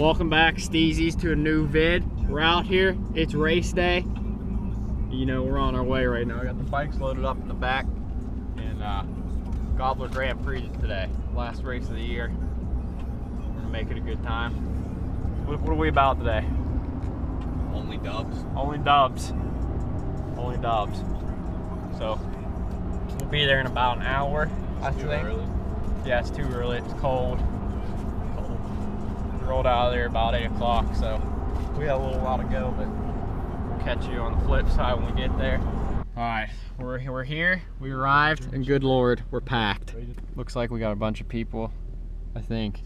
Welcome back, Steezies, to a new vid. We're out here, it's race day. You know, we're on our way right now. I got the bikes loaded up in the back, and Gobbler Grand Prix today. Last race of the year. We're gonna make it a good time. What are we about today? Only dubs. Only dubs. Only dubs. So, we'll be there in about an hour, I think. Early. Yeah, it's too early. It's cold. We rolled out of there about 8 o'clock, so we got a little while to go, but we'll catch you on the flip side when we get there. All right, we're here. We arrived, and good Lord, we're packed. Looks like we got a bunch of people. I think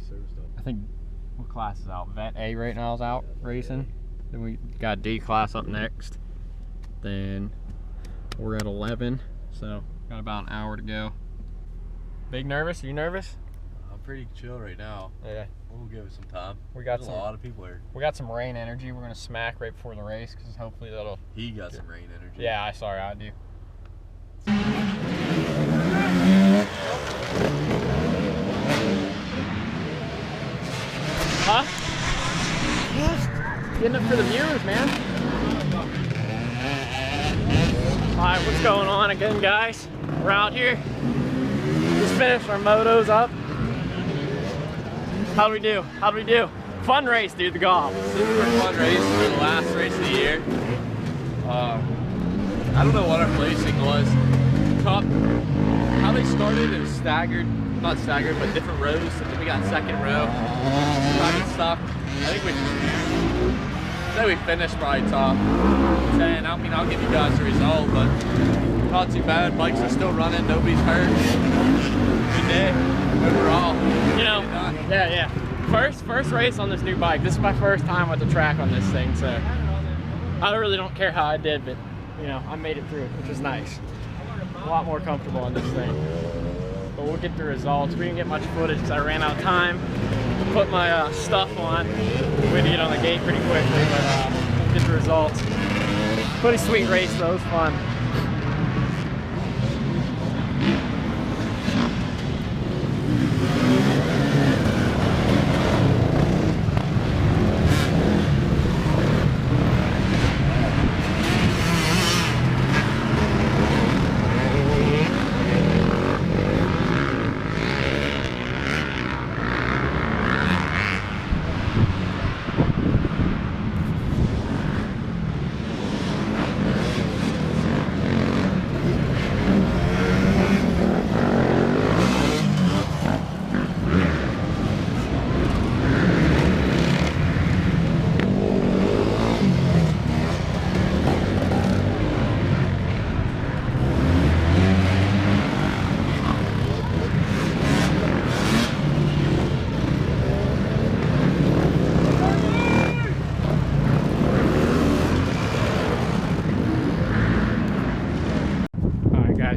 what class is out? Vet A right now is out racing. Then we got D class up next. Then we're at 11, so got about an hour to go. Big nervous? Are you nervous? I'm pretty chill right now. Yeah. We'll give it some time. There's a lot of people here. We got some rain energy. We're gonna smack right before the race because hopefully that'll. He got some rain energy. Yeah, I do. Huh? Getting it for the viewers, man. All right, what's going on again, guys? We're out here. Just finished our motos up. How do we do? How do we do? Fun race, dude, the golf. Super fun race for the last race of the year. I don't know what our placing was. How they started, it was staggered. Not staggered, but different rows. And then we got second row. Got stuck. I think we finished probably top 10. I mean, I'll give you guys the result, but not too bad. Bikes are still running. Nobody's hurt. Good day overall. You know, yeah. First race on this new bike. This is my first time at the track on this thing, so I really don't care how I did, but you know, I made it through, which is nice. A lot more comfortable on this thing. But we'll get the results. We didn't get much footage because I ran out of time to put my stuff on. We had to get on the gate pretty quickly, but we'll get the results. Pretty sweet race though, it was fun.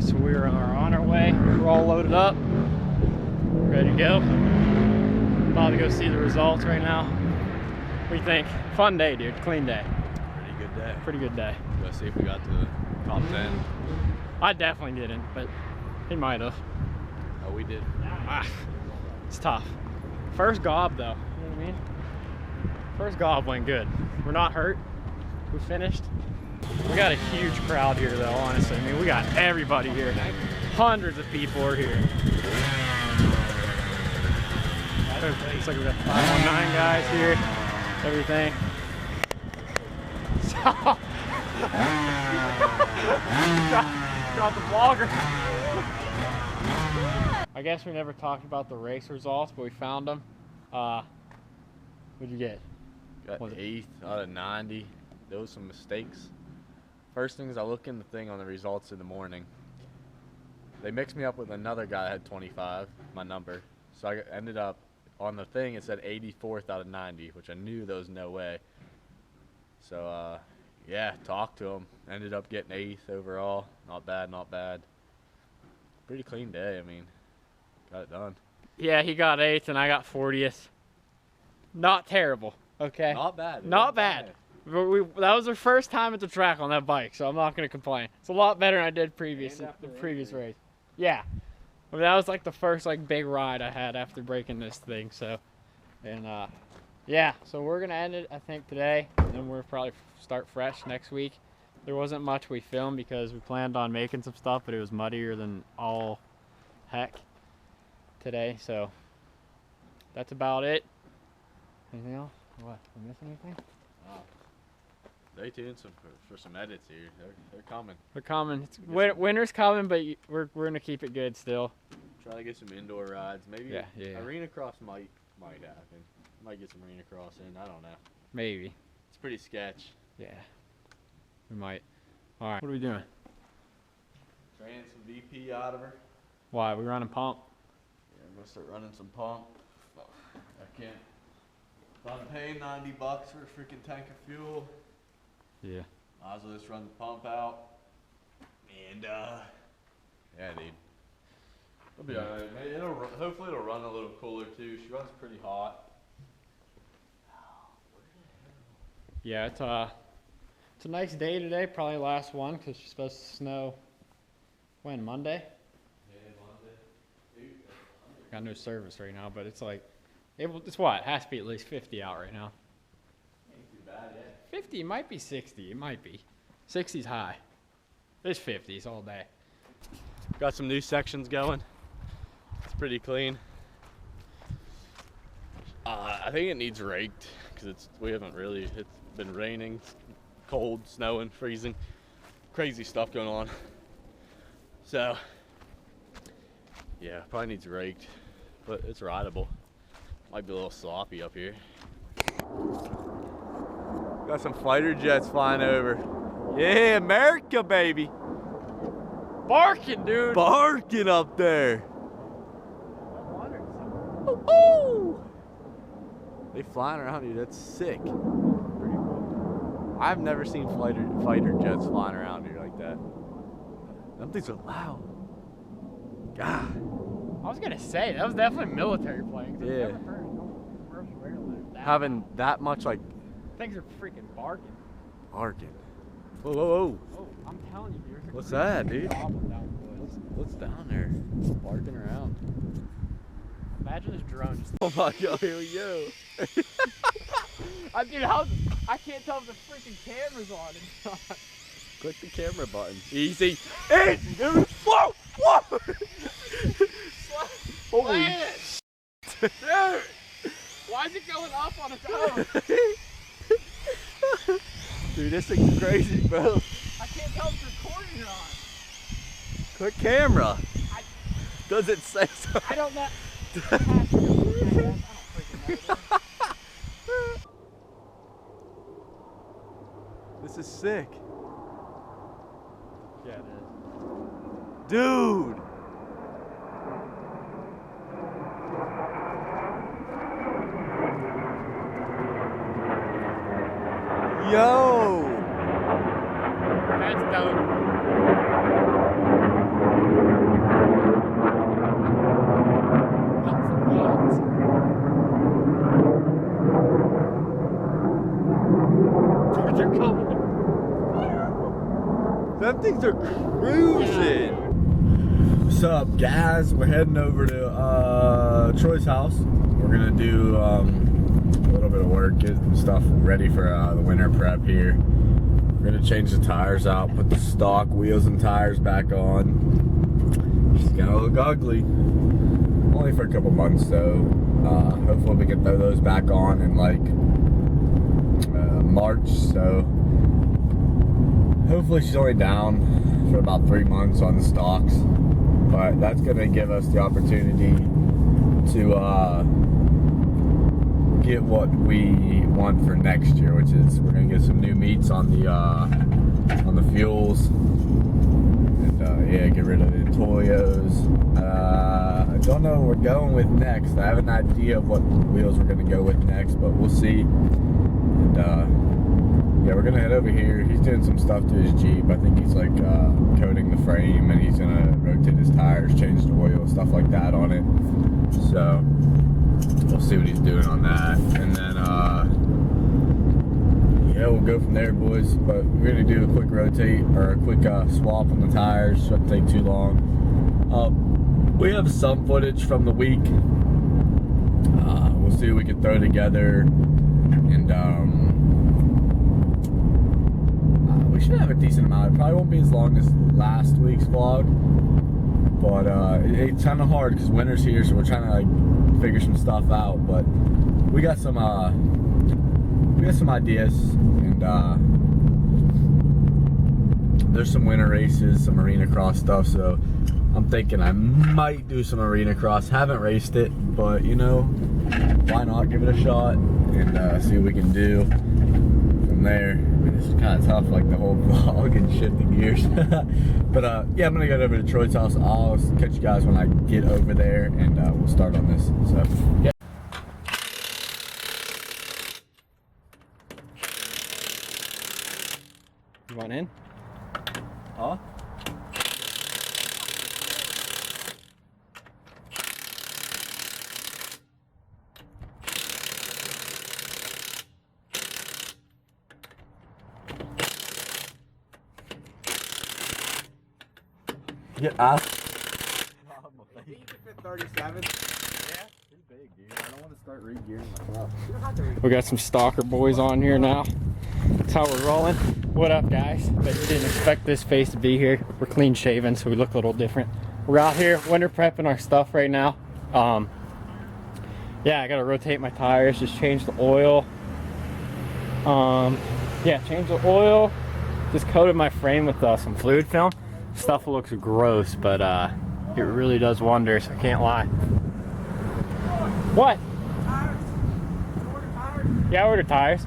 So we're on our way. We're all loaded up, ready to go. About to go see the results right now. What do you think? Fun day, dude. Clean day. Pretty good day. Pretty good day. Let's see if we got to the top 10. I definitely didn't, but he might have. Oh, we did. It's tough. First gob though. You know what I mean? First gob went good. We're not hurt. We finished. We got a huge crowd here though, honestly. I mean, we got everybody here. Hundreds of people are here. Looks like we got 519 guys here. Everything. Got the vlogger. I guess we never talked about the race results, but we found them. What'd you get? Got 8th out of 90. There was some mistakes. First thing is I look in the thing on the results in the morning. They mixed me up with another guy that had 25, my number. So I ended up, on the thing it said 84th out of 90, which I knew there was no way. So yeah, talked to him. Ended up getting 8th overall. Not bad, not bad. Pretty clean day, I mean, got it done. Yeah, he got 8th and I got 40th. Not terrible, okay? Not bad. Not bad. That was our first time at the track on that bike, so I'm not going to complain. It's a lot better than I did the previous race. Yeah. I mean, that was like the first like big ride I had after breaking this thing, so. And yeah, so we're gonna end it, I think, today, and then we'll probably start fresh next week. There wasn't much we filmed because we planned on making some stuff, but it was muddier than all heck today, so that's about it. Anything else? What? Did we miss anything? Stay tuned for some edits here. They're coming. They're coming. Winter's coming, but we're gonna keep it good still. Try to get some indoor rides. Maybe arena cross might happen. Might get some arena cross in. I don't know. Maybe. It's pretty sketch. Yeah. We might. All right. What are we doing? Draining some VP out of her. Why? We running pump? Yeah, I'm gonna start running some pump. I can't. If I'm paying $90 for a freaking tank of fuel. Yeah. Might as well just run the pump out. And yeah, dude. It'll be alright. Hopefully it'll run a little cooler too. She runs pretty hot. Yeah, it's a nice day today. Probably last one because it's supposed to snow. When? Monday? Yeah, Monday. Dude, Got no service right now, but it's like it's what? It has to be at least 50 out right now. ain't too bad yet. 50, it might be 60. It might be. 60's high. There's 50s all day. Got some new sections going. It's pretty clean. I think it needs raked because it's been raining, cold, snowing, freezing, crazy stuff going on. So yeah, probably needs raked, but it's rideable. Might be a little sloppy up here. Got some fighter jets flying over. Yeah, America, baby. Barking, dude. Barking up there. Ooh. They flying around here. That's sick. Pretty cool. I've never seen fighter jets flying around here like that. Them things are loud. God. I was gonna say that was definitely military planes. Yeah. I've never heard of no commercial airlines Having that much like things are freaking barking. barking. Whoa, whoa, whoa. Oh, I'm telling you, there's a What's that, dude? problem down the woods. What's down there? Barking around. Imagine this drone just. Oh my God, here we go. Dude, I can't tell if the freaking camera's on or not. Click the camera button. Easy. Easy, dude. Whoa, whoa. Holy shit. Dude, why is it going up on its own? Dude, this thing's crazy, bro. I can't tell if it's recording or not. Click camera. Does it say so? I don't know. I don't freaking know. This is sick. Yeah, it is. Dude. Yo. That's dope. They're coming. Them things are cruising. What's up, guys? We're heading over to Troy's house. We're gonna do a little bit of work, get stuff ready for the winter prep here. We're gonna change the tires out, put the stock wheels and tires back on. She's gonna look ugly. Only for a couple months though. Hopefully we can throw those back on in like March. So hopefully she's only down for about 3 months on the stocks. But that's gonna give us the opportunity to get what we want for next year, which is we're gonna get some new meats on the fuels, and yeah, get rid of the Toyos. I don't know what we're going with next. I have an idea of what wheels we're gonna go with next, but we'll see. And yeah, we're gonna head over here. He's doing some stuff to his Jeep. I think he's like coating the frame, and he's gonna rotate his tires, change the oil, stuff like that on it. So we'll see what he's doing on that, and then yeah, we'll go from there, boys. But we're gonna do a quick rotate or a quick swap on the tires. Shouldn't take too long. We have some footage from the week. We'll see what we can throw together. decent amount. It probably won't be as long as last week's vlog, but it's kind of hard because winter's here, so we're trying to like figure some stuff out. But we got some ideas, and there's some winter races, some arena cross stuff. So I'm thinking I might do some arena cross. Haven't raced it, but you know, why not give it a shot and see what we can do from there. I mean, this is kind of tough, like the whole vlog and shifting gears. But yeah, I'm gonna go over to Troy's house. I'll catch you guys when I get over there, and we'll start on this. So yeah. You want in? Huh? Get out. 37. Yeah, pretty big, dude. I don't want to start re-gearing myself. We got some stalker boys on here now. That's how we're rolling. What up, guys? Bet you didn't expect this face to be here. We're clean shaven, so we look a little different. We're out here winter prepping our stuff right now. Yeah, I gotta rotate my tires, just change the oil. Yeah, change the oil. Just coated my frame with some fluid film. Stuff looks gross, but it really does wonders. I can't lie. What? Yeah, I ordered tires.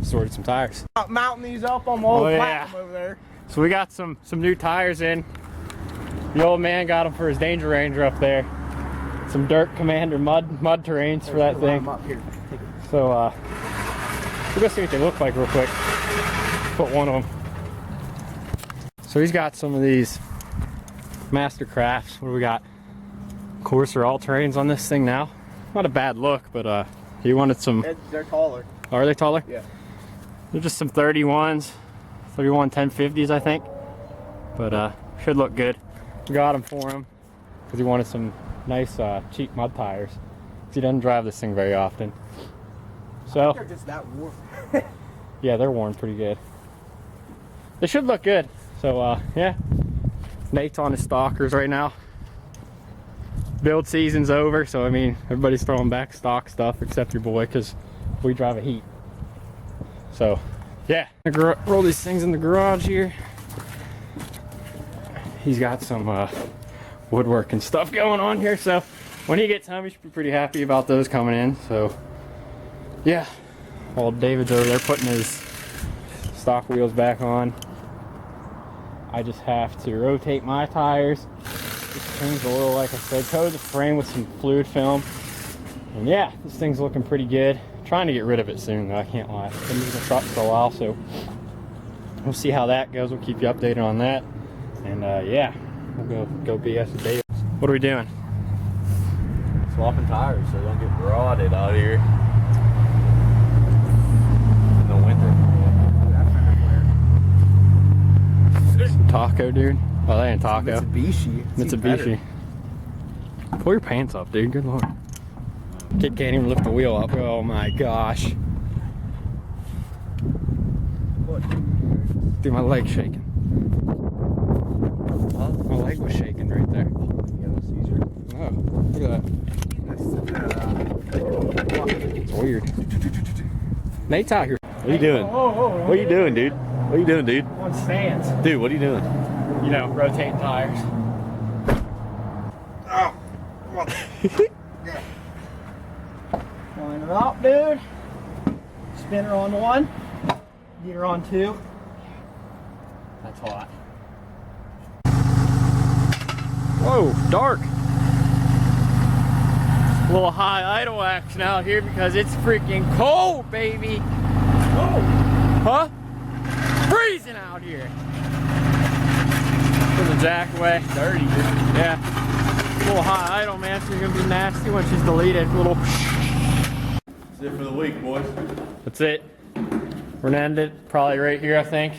Sorted some tires. Mounting these up on my old platinum over there. So we got some new tires in. The old man got them for his Danger Ranger up there. Some Dirt Commander mud terrains for that thing. So we'll go see what they look like real quick. Put one of them. So he's got some of these Master Crafts. What do we got? Courser all terrains on this thing now. Not a bad look, but he wanted some. They're taller. Are they taller? Yeah. They're just some 31s, 31 1050s, I think. But should look good. We got them for him because he wanted some nice cheap mud tires. Because he doesn't drive this thing very often. So They're just that warm. yeah, they're worn pretty good. They should look good. So yeah, Nate's on his stalkers right now. Build season's over, so I mean everybody's throwing back stock stuff except your boy because we drive a heat. So yeah, roll these things in the garage here. He's got some woodworking stuff going on here, so when he gets home he should be pretty happy about those coming in. So yeah, while David's over there putting his stock wheels back on, I just have to rotate my tires, just change the oil like I said, coat the frame with some fluid film, and yeah, this thing's looking pretty good. I'm trying to get rid of it soon though, I can't lie. I've been using the truck for a while, so we'll see how that goes. We'll keep you updated on that, and yeah, we'll go BS with David. What are we doing? Swapping tires so they don't get rotted out here in the winter. Taco, dude. Oh, that ain't taco. Mitsubishi. Pull your pants up, dude. Good lord. Kid can't even lift the wheel up. Oh my gosh. What? Dude, my leg's shaking. My leg was shaking right there. Oh, look at that. It's weird. Nate's out here. What are you doing? What are you doing, dude? What are you doing, dude? On stands. Dude, what are you doing? You know, rotating tires. Line it up, dude. Spinner on one. Gear on two. That's hot. Whoa, dark. A little high idle action out here because it's freaking cold, baby. Oh, huh? Freezing out here. Put the jack away. Dirty, dude. Yeah. A little high idle, man. So you're gonna be nasty when she's deleted. Little. That's it for the week, boys. That's it. We're gonna end it probably right here, I think.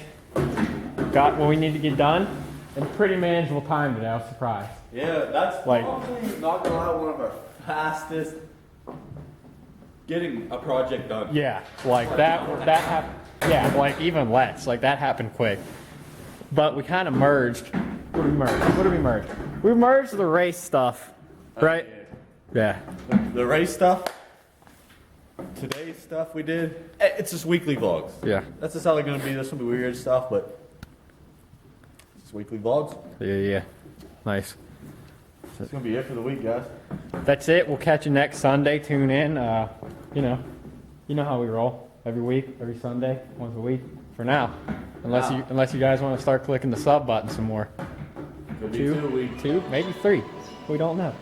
Got what we need to get done. And pretty manageable time today. I was surprised. Yeah, that's Like- probably not gonna lie, one of our fastest getting a project done. Yeah, like that Yeah, like even less. Like that happened quick. But we kind of merged. What did we merge? What did we merge? We merged the race stuff, right? Yeah. The race stuff, today's stuff we did, it's just weekly vlogs. Yeah. That's just how they're going to be. There's some weird stuff, but it's weekly vlogs. Yeah. Nice. That's going to be it for the week, guys. That's it. We'll catch you next Sunday. Tune in. You know how we roll. Every week, every Sunday, once a week. For now, unless you guys want to start clicking the sub button some more. It'll be 2 weeks. Two, maybe 3. We don't know.